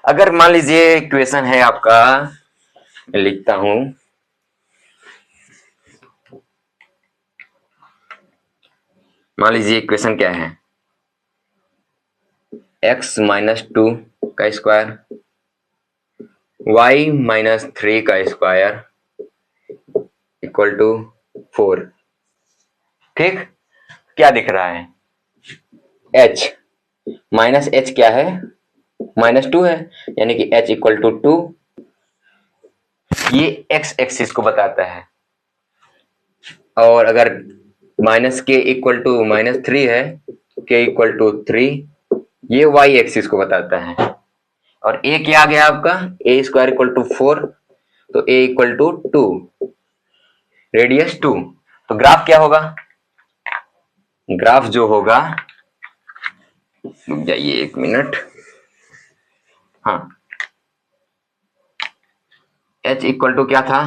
Speaker 1: अगर मान लीजिए इक्वेशन है आपका, मैं लिखता हूं, मान लीजिए इक्वेशन क्या है, x माइनस 2 का स्क्वायर, y माइनस 3 का स्क्वायर इक्वल टू 4। ठीक, क्या दिख रहा है, h माइनस h क्या है, -2 है, यानी कि h इक्वल टू 2, ये x एक्सिस को बताता है। और अगर माइनस के इक्वल टू -3 है, k इक्वल टू 3, ये y एक्सिस को बताता है। और a क्या आ गया आपका, a स्क्वायर इक्वल टू 4, तो a इक्वल टू 2, रेडियस 2। तो ग्राफ क्या होगा, ग्राफ जो होगा, रुक जाइए 1 मिनट, हाँ, h इक्वल टू क्या था,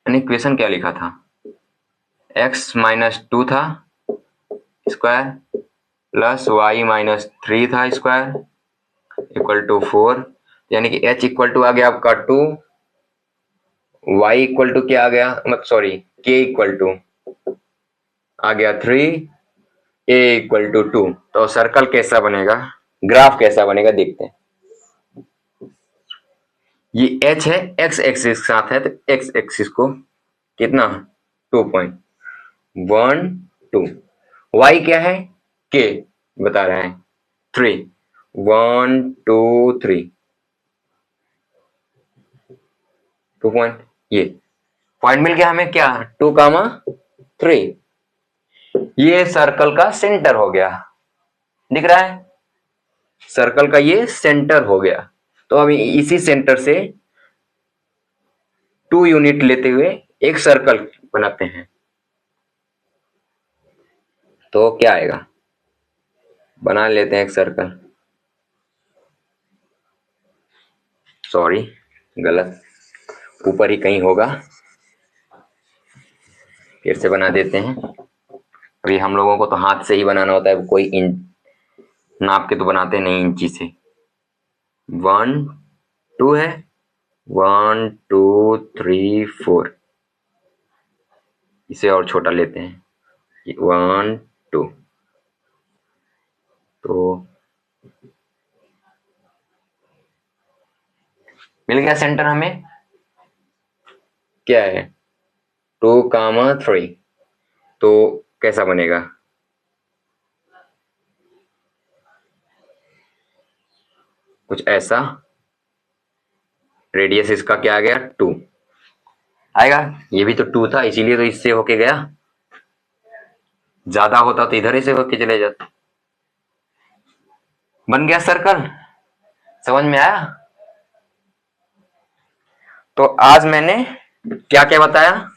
Speaker 1: इक्वेशन क्या लिखा था, x माइनस 2 था स्क्वायर प्लस वाई माइनस 3 था स्क्वायर इक्वल टू 4, यानी कि h इक्वल टू आ गया आपका 2, y इक्वल टू क्या आ गया, मतलब सॉरी, k इक्वल टू आ गया 3, a इक्वल टू 2। तो सर्कल कैसा बनेगा, ग्राफ कैसा बनेगा देखते हैं। ये h है, x एक्सिस के साथ है, तो x एक्सिस को कितना 2.12, y क्या है k बता रहा है 3, 1 2 3 2 पॉइंट, ये पॉइंट मिल गया हमें क्या 2,3। ये सर्कल का सेंटर हो गया, दिख रहा है, सर्कल का ये सेंटर हो गया। तो हम इसी सेंटर से 2 यूनिट लेते हुए एक सर्कल बनाते हैं, तो क्या आएगा, बना लेते हैं एक सर्कल, सॉरी गलत, ऊपर ही कहीं होगा, फिर से बना देते हैं। अभी हम लोगों को तो हाथ से ही बनाना होता है, कोई नाप के तो बनाते नहीं इंची से। 1 2 है, 1 2 3 4, इसे और छोटा लेते हैं, 1 2, तो मिल गया सेंटर हमें, क्या है 2,3। तो कैसा बनेगा, कुछ ऐसा, रेडियस इसका क्या आ गया 2 आएगा, ये भी तो 2 था, इसीलिए तो इससे होके गया, ज्यादा होता तो इधर ही से होके चले जाता। बन गया सर्कल, समझ में आया। तो आज मैंने क्या क्या बताया,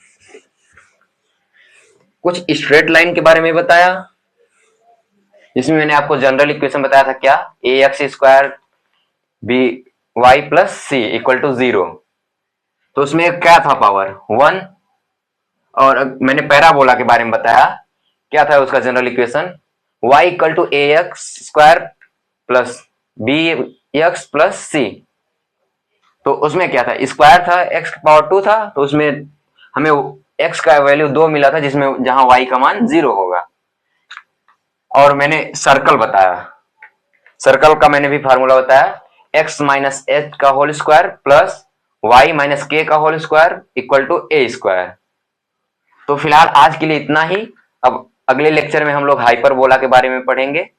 Speaker 1: कुछ स्ट्रेट लाइन के बारे में बताया, जिसमें मैंने आपको जनरल इक्वेशन बताया था क्या, a x square b y plus c equal to 0। तो उसमें क्या था पावर 1, और मैंने पैराबोला के बारे में बताया, क्या था उसका general equation, y equal to a x square plus b x plus c. तो उसमें क्या था, स्क्वायर था, x का पावर 2 था, तो उसमें हमें x का वैल्यू 2 मिला था, जिसमें जहां y का मान 0 होगा। और मैंने सर्कल बताया, सर्कल का मैंने भी फार्मूला बताया, x माइनस एच का whole square plus Y minus K का whole square equal to A square. तो फिलहाल आज के लिए इतना ही, अब अगले लेक्चर में हम लोग हाइपरबोला के बारे में पढ़ेंगे।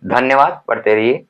Speaker 1: धन्यवाद, पढ़ते रहिए।